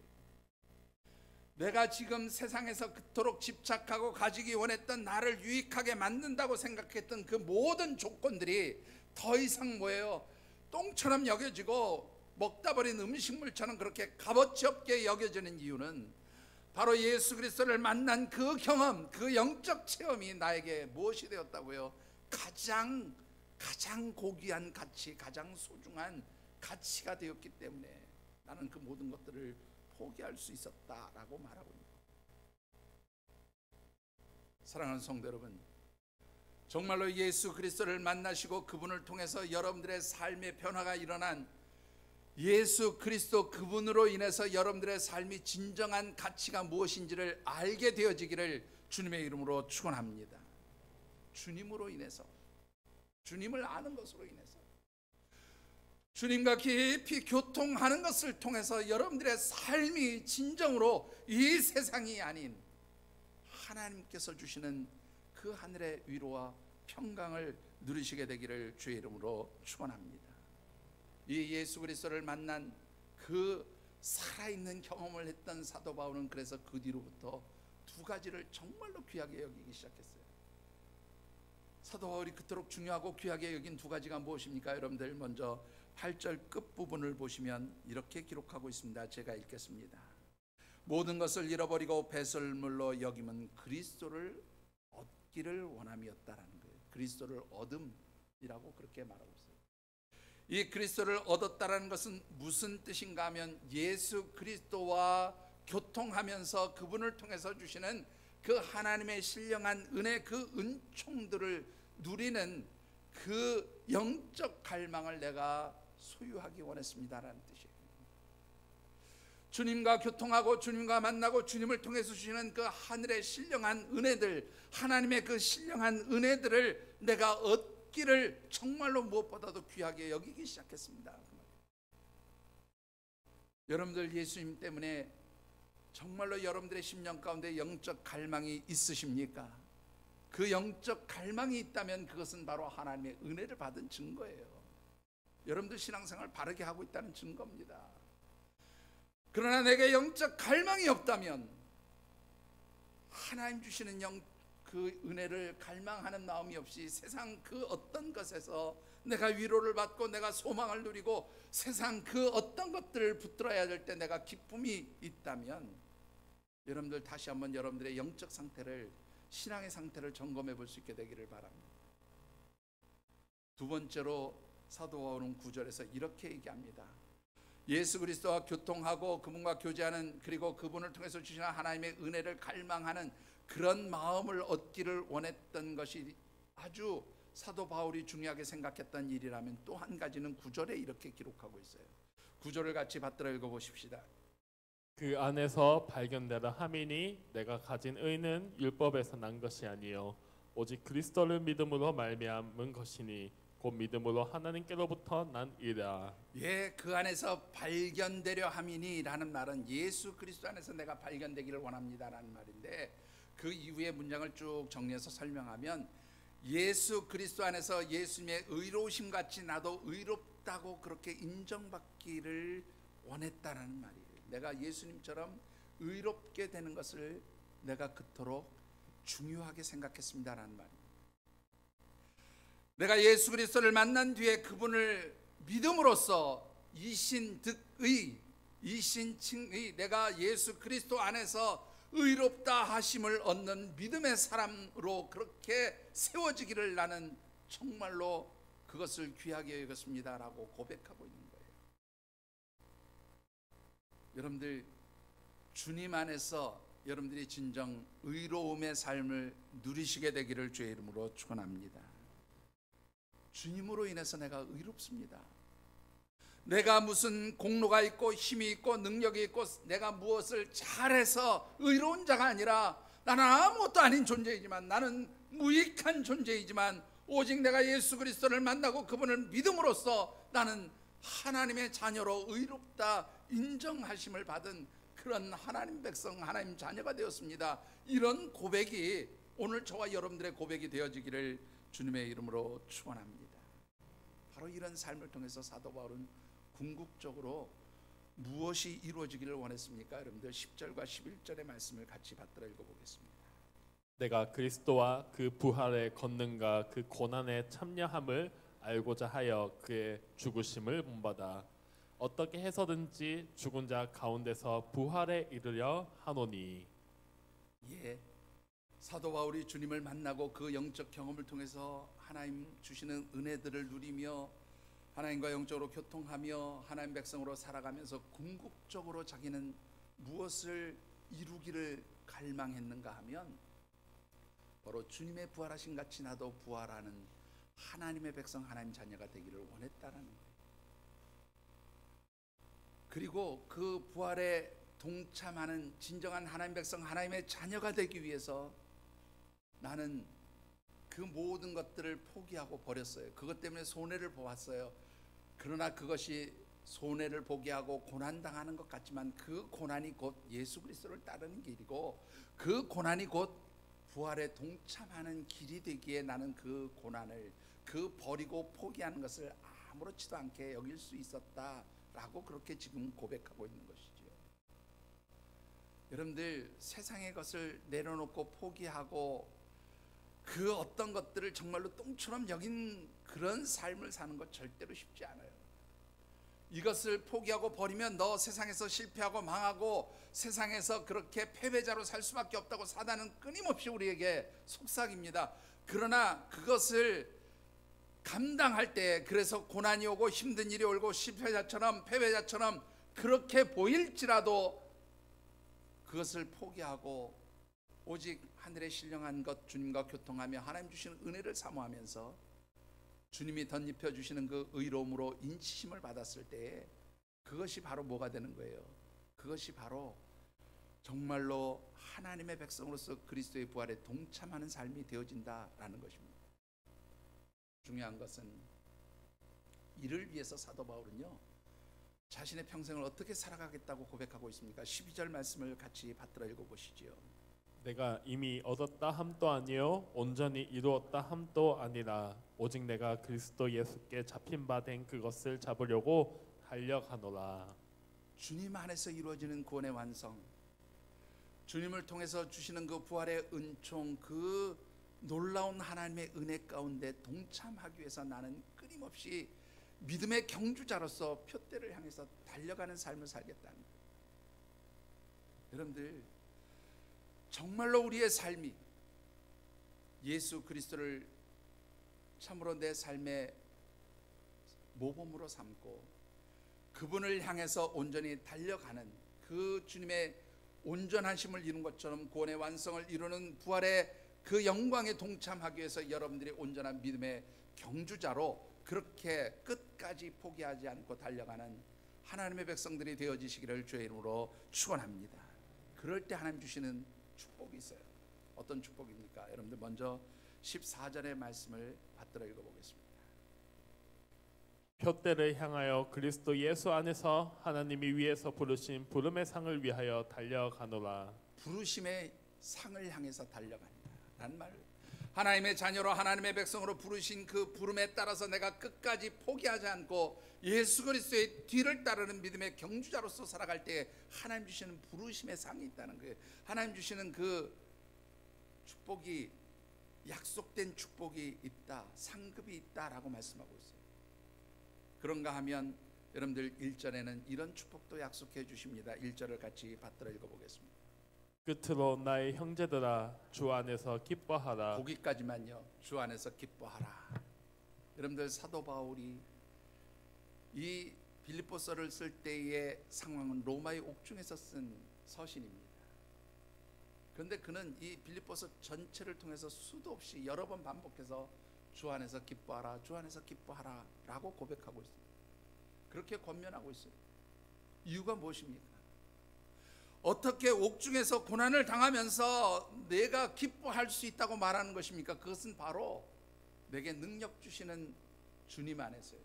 내가 지금 세상에서 그토록 집착하고 가지기 원했던, 나를 유익하게 만든다고 생각했던 그 모든 조건들이 더 이상 뭐예요? 똥처럼 여겨지고 먹다 버린 음식물처럼 그렇게 값어치 없게 여겨지는 이유는 바로 예수 그리스도를 만난 그 경험, 그 영적 체험이 나에게 무엇이 되었다고요? 가장 고귀한 가치, 가장 소중한 가치가 되었기 때문에 나는 그 모든 것들을 포기할 수 있었다라고 말하고 있습니다. 사랑하는 성도 여러분, 정말로 예수 그리스도를 만나시고 그분을 통해서 여러분들의 삶의 변화가 일어난, 예수 그리스도 그분으로 인해서 여러분들의 삶이 진정한 가치가 무엇인지를 알게 되어지기를 주님의 이름으로 축원합니다. 주님으로 인해서, 주님을 아는 것으로 인해서, 주님과 깊이 교통하는 것을 통해서 여러분들의 삶이 진정으로 이 세상이 아닌 하나님께서 주시는 그 하늘의 위로와 평강을 누리시게 되기를 주의 이름으로 축원합니다. 이 예수 그리스도를 만난 그 살아있는 경험을 했던 사도 바울은 그래서 그 뒤로부터 두 가지를 정말로 귀하게 여기기 시작했어요. 사도 바울이 그토록 중요하고 귀하게 여긴 두 가지가 무엇입니까? 여러분들, 먼저 8절 끝부분을 보시면 이렇게 기록하고 있습니다. 제가 읽겠습니다. 모든 것을 잃어버리고 배설물로 여김은 그리스도를 얻기를 원함이었다라는 거예요. 그리스도를 얻음이라고 그렇게 말하고 있어요. 이 그리스도를 얻었다라는 것은 무슨 뜻인가 하면, 예수 그리스도와 교통하면서 그분을 통해서 주시는 그 하나님의 신령한 은혜, 그 은총들을 누리는 그 영적 갈망을 내가 소유하기 원했습니다라는 뜻이에요. 주님과 교통하고 주님과 만나고 주님을 통해서 주시는 그 하늘의 신령한 은혜들, 하나님의 그 신령한 은혜들을 내가 얻기를 정말로 무엇보다도 귀하게 여기기 시작했습니다. 여러분들, 예수님 때문에 정말로 여러분들의 심령 가운데 영적 갈망이 있으십니까? 그 영적 갈망이 있다면 그것은 바로 하나님의 은혜를 받은 증거예요. 여러분들 신앙생활 바르게 하고 있다는 증거입니다. 그러나 내게 영적 갈망이 없다면, 하나님 주시는 그 은혜를 갈망하는 마음이 없이 세상 그 어떤 것에서 내가 위로를 받고 내가 소망을 누리고 세상 그 어떤 것들을 붙들어야 될 때 내가 기쁨이 있다면, 여러분들 다시 한번 여러분들의 영적 상태를, 신앙의 상태를 점검해 볼 수 있게 되기를 바랍니다. 두 번째로 사도 바울은 9절에서 이렇게 얘기합니다. 예수 그리스도와 교통하고 그분과 교제하는, 그리고 그분을 통해서 주시는 하나님의 은혜를 갈망하는 그런 마음을 얻기를 원했던 것이 아주 사도 바울이 중요하게 생각했던 일이라면, 또 한 가지는 9절에 이렇게 기록하고 있어요. 9절을 같이 받들어 읽어보십시다. 그 안에서 발견되라 함이니 내가 가진 의는 율법에서 난 것이 아니요 오직 그리스도를 믿음으로 말미암은 것이니 곧 믿음으로 하나님께로부터 난 이라. 예, 그 안에서 발견되려 함이니 라는 말은 예수 그리스도 안에서 내가 발견되기를 원합니다 라는 말인데, 그 이후의 문장을 쭉 정리해서 설명하면 예수 그리스도 안에서 예수님의 의로우심 같이 나도 의롭다고 그렇게 인정받기를 원했다라는 말이에요. 내가 예수님처럼 의롭게 되는 것을 내가 그토록 중요하게 생각했습니다라는 말이에요. 내가 예수 그리스도를 만난 뒤에 그분을 믿음으로써 이신득의, 이신칭의, 내가 예수 그리스도 안에서 의롭다 하심을 얻는 믿음의 사람으로 그렇게 세워지기를 나는 정말로 그것을 귀하게 여겼습니다라고 고백하고 있는 거예요. 여러분들, 주님 안에서 여러분들이 진정 의로움의 삶을 누리시게 되기를 주의 이름으로 축원합니다. 주님으로 인해서 내가 의롭습니다. 내가 무슨 공로가 있고 힘이 있고 능력이 있고 내가 무엇을 잘해서 의로운 자가 아니라, 나는 아무것도 아닌 존재이지만, 나는 무익한 존재이지만 오직 내가 예수 그리스도를 만나고 그분을 믿음으로써 나는 하나님의 자녀로 의롭다 인정하심을 받은 그런 하나님 백성, 하나님 자녀가 되었습니다. 이런 고백이 오늘 저와 여러분들의 고백이 되어지기를 주님의 이름으로 축원합니다. 바로 이런 삶을 통해서 사도 바울은 궁극적으로 무엇이 이루어지기를 원했습니까? 여러분들 10절과 11절의 말씀을 같이 받들어 읽어보겠습니다. 내가 그리스도와 그 부활의 권능과 그 고난의 참여함을 알고자 하여 그의 죽으심을 본받아 어떻게 해서든지 죽은 자 가운데서 부활에 이르려 하노니. 예, 사도 바울이 주님을 만나고 그 영적 경험을 통해서 하나님 주시는 은혜들을 누리며 하나님과 영적으로 교통하며 하나님 백성으로 살아가면서 궁극적으로 자기는 무엇을 이루기를 갈망했는가 하면, 바로 주님의 부활하신 같이 나도 부활하는 하나님의 백성, 하나님 자녀가 되기를 원했다라는 거예요. 그리고 그 부활에 동참하는 진정한 하나님 백성, 하나님의 자녀가 되기 위해서 나는 그 모든 것들을 포기하고 버렸어요. 그것 때문에 손해를 보았어요. 그러나 그것이 손해를 보게 하고 고난당하는 것 같지만 그 고난이 곧 예수 그리스도를 따르는 길이고, 그 고난이 곧 부활에 동참하는 길이 되기에 나는 그 고난을, 그 버리고 포기하는 것을 아무렇지도 않게 여길 수 있었다라고 그렇게 지금 고백하고 있는 것이죠. 여러분들, 세상의 것을 내려놓고 포기하고 그 어떤 것들을 정말로 똥처럼 여긴 그런 삶을 사는 것 절대로 쉽지 않아요. 이것을 포기하고 버리면 너 세상에서 실패하고 망하고 세상에서 그렇게 패배자로 살 수밖에 없다고 사단은 끊임없이 우리에게 속삭입니다. 그러나 그것을 감당할 때, 그래서 고난이 오고 힘든 일이 오고 실패자처럼 패배자처럼 그렇게 보일지라도 그것을 포기하고 오직 하늘에 신령한 것 주님과 교통하며 하나님 주시는 은혜를 사모하면서 주님이 덧입혀 주시는 그 의로움으로 인치심을 받았을 때에 그것이 바로 뭐가 되는 거예요? 그것이 바로 정말로 하나님의 백성으로서 그리스도의 부활에 동참하는 삶이 되어진다라는 것입니다. 중요한 것은 이를 위해서 사도 바울은요, 자신의 평생을 어떻게 살아가겠다고 고백하고 있습니까? 12절 말씀을 같이 받들어 읽어보시죠. 내가 이미 얻었다 함도 아니요 온전히 이루었다 함도 아니라 오직 내가 그리스도 예수께 잡힌 바 된 그것을 잡으려고 달려가노라. 주님 안에서 이루어지는 구원의 완성, 주님을 통해서 주시는 그 부활의 은총, 그 놀라운 하나님의 은혜 가운데 동참하기 위해서 나는 끊임없이 믿음의 경주자로서 표대를 향해서 달려가는 삶을 살겠다는 거예요. 여러분들, 정말로 우리의 삶이 예수 그리스도를 참으로 내 삶의 모범으로 삼고 그분을 향해서 온전히 달려가는 그 주님의 온전하심을 이룬 것처럼 구원의 완성을 이루는 부활의 그 영광에 동참하기 위해서 여러분들이 온전한 믿음의 경주자로 그렇게 끝까지 포기하지 않고 달려가는 하나님의 백성들이 되어지시기를 주의 이름으로 축원합니다. 그럴 때 하나님 주시는 축복이 있어요. 어떤 축복입니까? 여러분들 먼저 14절의 말씀을 받들어 읽어보겠습니다. 표대를 향하여 그리스도 예수 안에서 하나님이 위에서 부르신 부름의 상을 위하여 달려가노라. 부르심의 상을 향해서 달려간다 라는 말. 하나님의 자녀로 하나님의 백성으로 부르신 그 부름에 따라서 내가 끝까지 포기하지 않고 예수 그리스도의 뒤를 따르는 믿음의 경주자로서 살아갈 때 하나님 주시는 부르심의 상이 있다는 거예요. 하나님 주시는 그 축복이, 약속된 축복이 있다, 상급이 있다라고 말씀하고 있어요. 그런가 하면 여러분들 1절에는 이런 축복도 약속해 주십니다. 1절을 같이 받들어 읽어보겠습니다. 끝으로 나의 형제들아 주 안에서 기뻐하라. 거기까지만요. 주 안에서 기뻐하라. 여러분들 사도 바울이 이 빌립보서를 쓸 때의 상황은 로마의 옥중에서 쓴 서신입니다. 그런데 그는 이 빌립보서 전체를 통해서 수도 없이 여러 번 반복해서 주 안에서 기뻐하라, 주 안에서 기뻐하라 라고 고백하고 있습니다. 그렇게 권면하고 있어요. 이유가 무엇입니까? 어떻게 옥중에서 고난을 당하면서 내가 기뻐할 수 있다고 말하는 것입니까? 그것은 바로 내게 능력 주시는 주님 안에서요.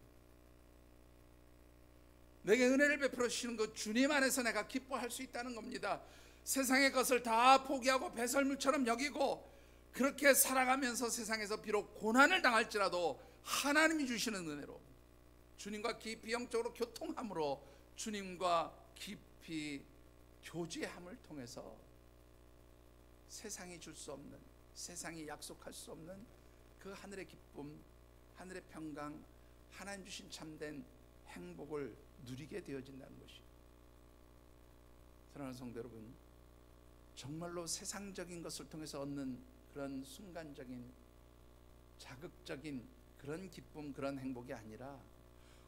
내게 은혜를 베풀어 주시는 그 주님 안에서 내가 기뻐할 수 있다는 겁니다. 세상의 것을 다 포기하고 배설물처럼 여기고 그렇게 살아가면서 세상에서 비록 고난을 당할지라도 하나님이 주시는 은혜로 주님과 깊이 영적으로 교통함으로 주님과 깊이 교제함을 통해서 세상이 줄 수 없는, 세상이 약속할 수 없는 그 하늘의 기쁨, 하늘의 평강, 하나님 주신 참된 행복을 누리게 되어진다는 것이. 사랑하는 성도 여러분, 정말로 세상적인 것을 통해서 얻는 그런 순간적인 자극적인 그런 기쁨, 그런 행복이 아니라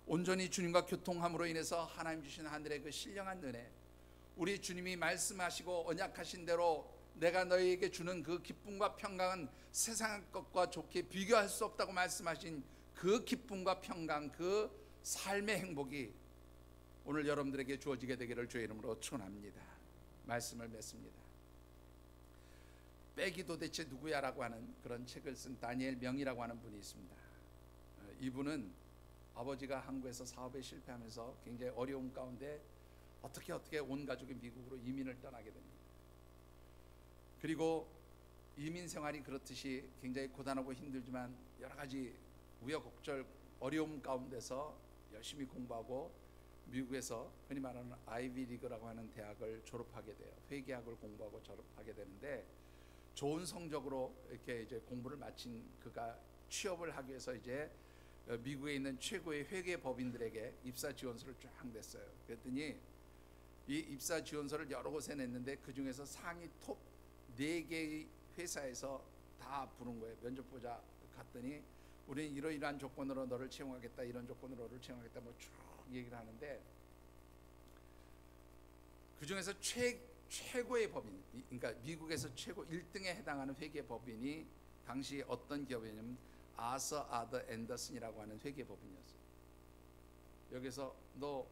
온전히 주님과 교통함으로 인해서 하나님 주신 하늘의 그 신령한 은혜, 우리 주님이 말씀하시고 언약하신 대로 내가 너희에게 주는 그 기쁨과 평강은 세상 것과 좋게 비교할 수 없다고 말씀하신 그 기쁨과 평강, 그 삶의 행복이 오늘 여러분들에게 주어지게 되기를 주의 이름으로 축원합니다. 말씀을 맺습니다. 백이 도대체 누구야라고 하는 그런 책을 쓴 다니엘 명이라고 하는 분이 있습니다. 이분은 아버지가 한국에서 사업에 실패하면서 굉장히 어려움 가운데 어떻게 온 가족이 미국으로 이민을 떠나게 됩니다. 그리고 이민 생활이 그렇듯이 굉장히 고단하고 힘들지만 여러 가지 우여곡절 어려움 가운데서 열심히 공부하고 미국에서 흔히 말하는 아이비리그라고 하는 대학을 졸업하게 돼요. 회계학을 공부하고 졸업하게 되는데 좋은 성적으로 이렇게 이제 공부를 마친 그가 취업을 하기 위해서 이제 미국에 있는 최고의 회계 법인들에게 입사 지원서를 쫙 냈어요. 그랬더니 이 입사 지원서를 여러 곳에 냈는데 그 중에서 상위 톱 4개의 회사에서 다 부른 거예요. 면접 보자 갔더니 우리는 이러이러한 조건으로 너를 채용하겠다, 이런 조건으로 너를 채용하겠다 뭐 쭉 얘기를 하는데 그 중에서 최고의 법인, 그러니까 미국에서 최고 1등에 해당하는 회계 법인이 당시 어떤 기업이냐면 아서 아더 앤더슨이라고 하는 회계 법인이었어요. 여기서 너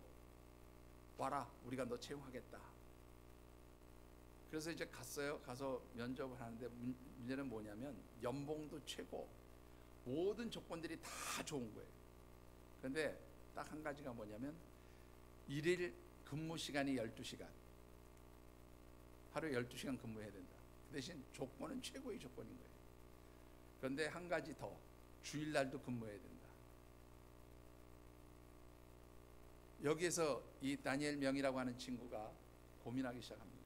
와라, 우리가 너 채용하겠다. 그래서 이제 갔어요. 가서 면접을 하는데 문제는 뭐냐면 연봉도 최고, 모든 조건들이 다 좋은 거예요. 그런데 딱 한 가지가 뭐냐면 일일 근무 시간이 12시간, 하루에 12시간 근무해야 된다. 그 대신 조건은 최고의 조건인 거예요. 그런데 한 가지 더, 주일날도 근무해야 된다. 여기에서 이 다니엘 명이라고 하는 친구가 고민하기 시작합니다.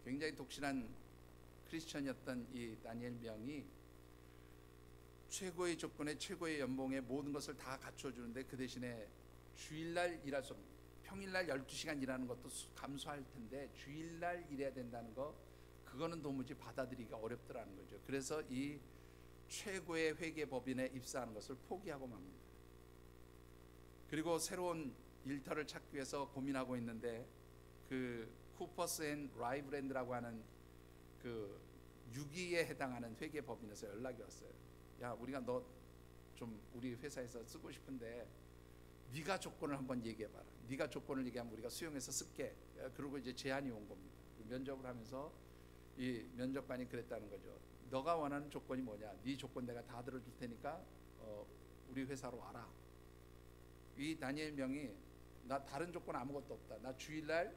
굉장히 독실한 크리스천이었던 이 다니엘 명이 최고의 조건에 최고의 연봉에 모든 것을 다 갖춰주는데 그 대신에 주일날 일할 수 없는, 평일날 12시간 일하는 것도 감수할 텐데 주일날 일해야 된다는 거, 그거는 도무지 받아들이기가 어렵더라는 거죠. 그래서 이 최고의 회계법인에 입사하는 것을 포기하고 맙니다. 그리고 새로운 일터를 찾기 위해서 고민하고 있는데 그 쿠퍼스 앤 라이브랜드라고 하는 그 6위에 해당하는 회계법인에서 연락이 왔어요. 야, 우리가 너 좀 우리 회사에서 쓰고 싶은데 네가 조건을 한번 얘기해봐라. 네가 조건을 얘기하면 우리가 수용해서 쓸게. 그리고 이제 제안이 온 겁니다. 면접을 하면서 이 면접관이 그랬다는 거죠. 너가 원하는 조건이 뭐냐? 네 조건 내가 다 들어줄 테니까 우리 회사로 와라. 이 다니엘 명이 나 다른 조건 아무것도 없다. 나 주일날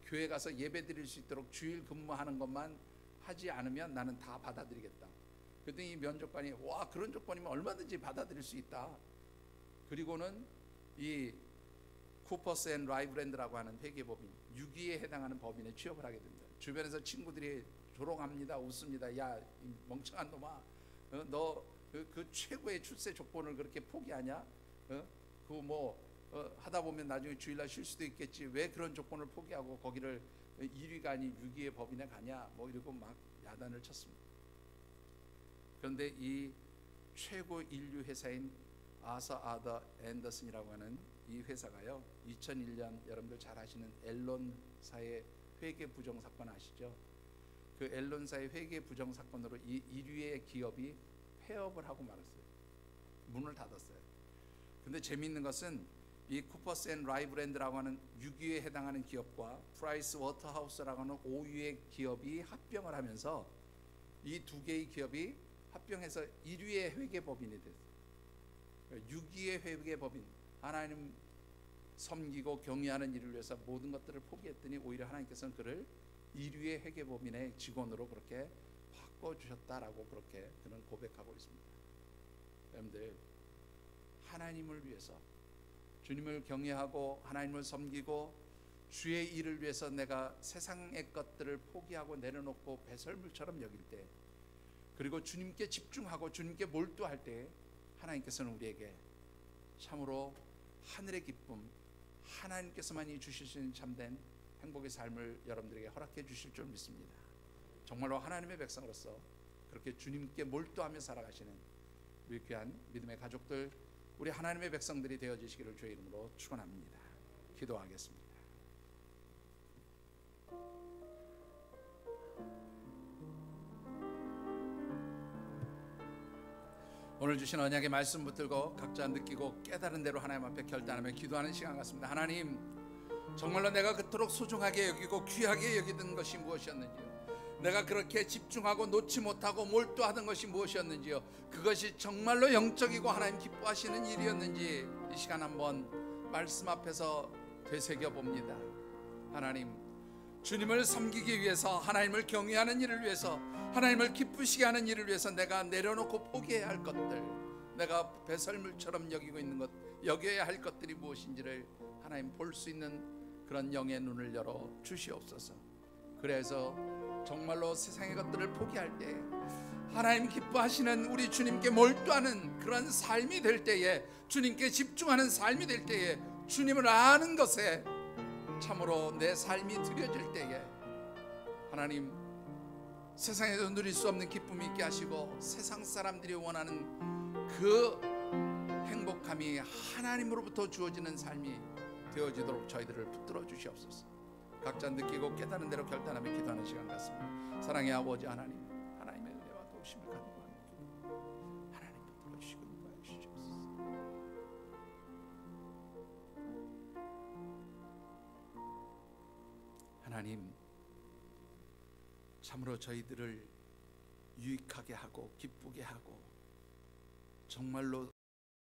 교회 가서 예배 드릴 수 있도록 주일 근무하는 것만 하지 않으면 나는 다 받아들이겠다. 그랬더니 이 면접관이 와, 그런 조건이면 얼마든지 받아들일 수 있다. 그리고는 이 쿠퍼스 앤 라이브랜드라고 하는 회계법인 6위에 해당하는 법인에 취업을 하게 됩니다. 주변에서 친구들이 조롱합니다. 웃습니다. 야, 이 멍청한 놈아, 너 그 최고의 출세 조건을 그렇게 포기하냐? 그거 뭐 하다 보면 나중에 주일날 쉴 수도 있겠지. 왜 그런 조건을 포기하고 거기를 1위가 아닌 6위의 법인에 가냐? 뭐 이러고 막 야단을 쳤습니다. 그런데 이 최고 인류 회사인 아서 아더 앤더슨이라고 하는 이 회사가요, 2001년 여러분들 잘 아시는 앨런사의 회계 부정 사건 아시죠? 그 앨런사의 회계 부정 사건으로 이 1위의 기업이 폐업을 하고 말았어요. 문을 닫았어요. 근데 재미있는 것은 이 쿠퍼스 앤 라이브랜드라고 하는 6위에 해당하는 기업과 프라이스 워터하우스라고 하는 5위의 기업이 합병을 하면서 이 두 개의 기업이 합병해서 1위의 회계법인이 됐어요. 6위의 회계법인, 하나님 섬기고 경외하는 일을 위해서 모든 것들을 포기했더니 오히려 하나님께서는 그를 1위의 회계법인의 직원으로 그렇게 바꿔주셨다라고 그렇게 그는 고백하고 있습니다. 여러분들, 하나님을 위해서 주님을 경외하고 하나님을 섬기고 주의 일을 위해서 내가 세상의 것들을 포기하고 내려놓고 배설물처럼 여길 때, 그리고 주님께 집중하고 주님께 몰두할 때 하나님께서는 우리에게 참으로 하늘의 기쁨, 하나님께서만이 주실 수 있는 참된 행복의 삶을 여러분들에게 허락해 주실 줄 믿습니다. 정말로 하나님의 백성으로서 그렇게 주님께 몰두하며 살아가시는 우리 귀한 믿음의 가족들, 우리 하나님의 백성들이 되어지시기를 주의 이름으로 축원합니다. 기도하겠습니다. 오늘 주신 언약의 말씀 붙들고 각자 느끼고 깨달은 대로 하나님 앞에 결단하며 기도하는 시간 같습니다. 하나님, 정말로 내가 그토록 소중하게 여기고 귀하게 여기던 것이 무엇이었는지요, 내가 그렇게 집중하고 놓지 못하고 몰두하던 것이 무엇이었는지요, 그것이 정말로 영적이고 하나님 기뻐하시는 일이었는지 이 시간 한번 말씀 앞에서 되새겨 봅니다. 하나님, 주님을 섬기기 위해서, 하나님을 경외하는 일을 위해서, 하나님을 기쁘시게 하는 일을 위해서 내가 내려놓고 포기해야 할 것들, 내가 배설물처럼 여기고 있는 것, 여겨야 할 것들이 무엇인지를 하나님 볼 수 있는 그런 영의 눈을 열어 주시옵소서. 그래서 정말로 세상의 것들을 포기할 때 하나님 기뻐하시는 우리 주님께 몰두하는 그런 삶이 될 때에, 주님께 집중하는 삶이 될 때에, 주님을 아는 것에 참으로 내 삶이 드려질 때에 하나님 세상에서 누릴 수 없는 기쁨이 있게 하시고 세상 사람들이 원하는 그 행복함이 하나님으로부터 주어지는 삶이 되어지도록 저희들을 붙들어 주시옵소서. 각자 느끼고 깨달은 대로 결단하며 기도하는 시간 같습니다. 사랑의 아버지 하나님, 하나님의 은혜와 도우심을 간구하는 기도 하나님 붙들어 주시고 인도하여 주시옵소서. 하나님, 참으로 저희들을 유익하게 하고 기쁘게 하고 정말로